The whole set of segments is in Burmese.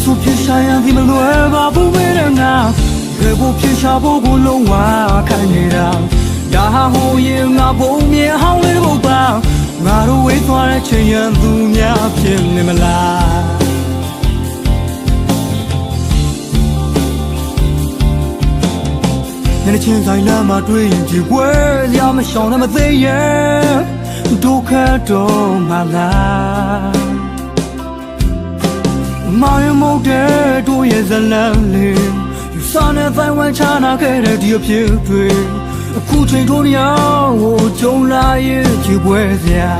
ဆိုဖြစ်ရှာရသည်မလွယ်ပါဘူးမင်းငါကဲကိုဖြစ်ရှာဖို့ကိုလုံးဝခံနေတာဒါဟာဟိုရင်ငါဘုံမြေဟောင်းလေးဘုတ်ပါငါတို့ဝေးသွားတဲ့ချိန်ရန်သူများဖြစ်နေမလားညနေချင်းဆိုင်လာမှတွေ့ရင်ဒီဝဲရမရှောင်နဲ့မသိရဲ့ဒုက္ခတော့မလားမာရမုတ်တဲ့တို့ရဲ့ဇလံလေးယူဆနဲ့တိုင်းဝိုင်းချနာခဲ့တဲ့ဒီအဖြစ်တွေအခုချိန်တို့ညကိုကြုံလာရဲ့ချီပွဲစရာ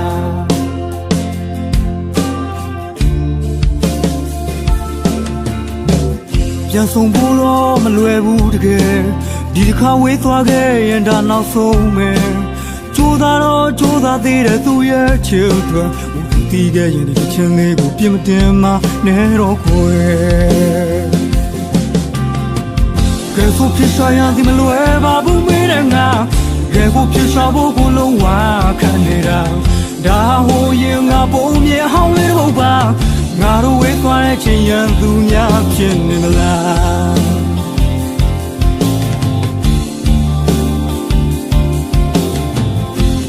ပြန်ဆုံးဖို့တော့မလွယ်ဘူးတကယ်ဒီတစ်ခါဝေးသွားခဲ့ရင်ဒါနောက်ဆုံးမယ်ကြိုးစားတော့ကြိုးစားသေးတဲ့သူရဲ့ချစ်တွေတီးခဲ့ရင်ဒီချင်းလေးကိုပြင်းမတင်မနဲ့တော့ကိုယ်ကဲဆိုဖြစ်ရှာရသည်မလွယ်ပါဘူးမင်းငါကဲကိုဖြစ်ရှာဖို့ကိုလုံးဝခံနေတာဒါဟိုရင်ငါပုံမြေဟောင်းလေးဘုတ်ပါငါတို့ဝေးသွားတဲ့ချိန်ရန်သူများဖြစ်နေမလား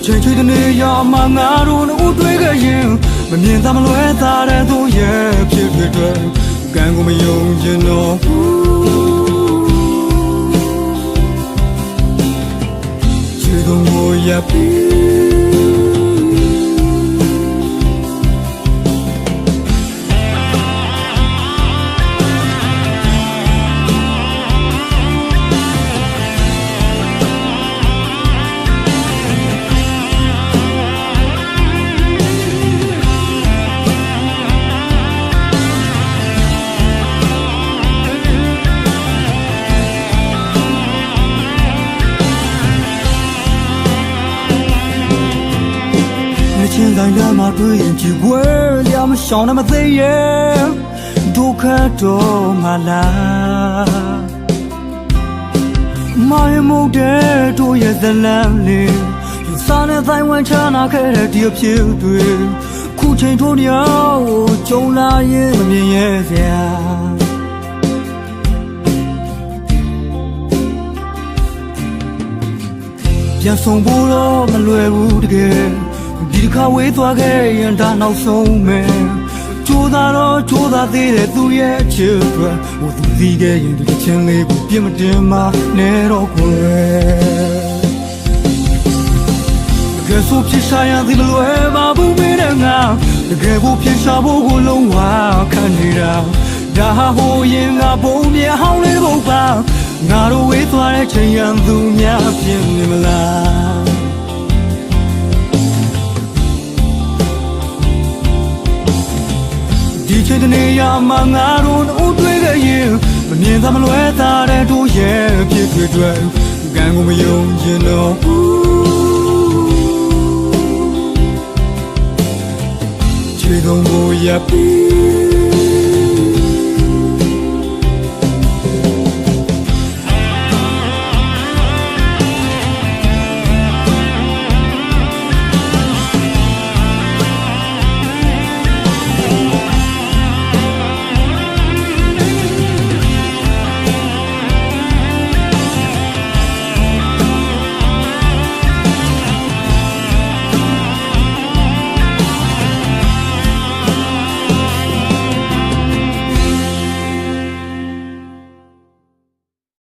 ချိန်ချွေတဲ့နေရာမှာငါတို့ဦးတွေ့ခဲ့ရင်မမြင်သာမလွဲသာတဲ့သူရဲ့ဖြစ်တွေကံကိုမယုံကျင်တော့ချေတော့ကိုရပြီချင်းတိုင်းလာမှတွေ့ရင်ကြည်ဝဲရမရှောင်နဲ့မသိရဲ့ဒုက္ခတော့မလားမာရမုတ်တဲ့တို့ရဲ့ဇလံလေးယူဆနဲ့တိုင်းဝိုင်းချနာခဲ့တဲ့ဒီအဖြစ်တွေခုချိန်တို့ညကိုကြုံလာရင်မမြင်ရဲ့စရာပြန်ဆုံးဖို့တော့မလွယ်ဘူးတကယ်ဒီတစ်ခါဝေးသွားခဲ့ရင်ဒါနောက်ဆုံးမယ်ကြိုးစားတော့ကြိုးစားသေးတဲ့သူရဲ့ချစ်တွေဟိုသူသိခဲ့ရင်ဒီချင်းလေးကိုပြင်းမတင်မနဲ့တော့ကိုယ်ကဲဆိုဖြစ်ရှာရသည်မလွယ်ပါဘူးမင်းငါတကယ်ကိုဖြစ်ရှာဖို့ကိုလုံးဝခံနေတာဒါဟာဟိုရင်ငါဘုံမြေဟောင်းလေးဘုတ်ပါငါတို့ဝေးသွားတဲ့ချိန်ရန်သူများဖြစ်နေမလားဒီချိန်တနေရာမှာငါတို့ဦးတွေ့ခဲ့ရင်မမြင်သာမလွဲသာတဲ့တို့ရဲ့ဖြစ်တွေကံကိုမယုံကျင်တော့ချေတော့ကိုရပြီ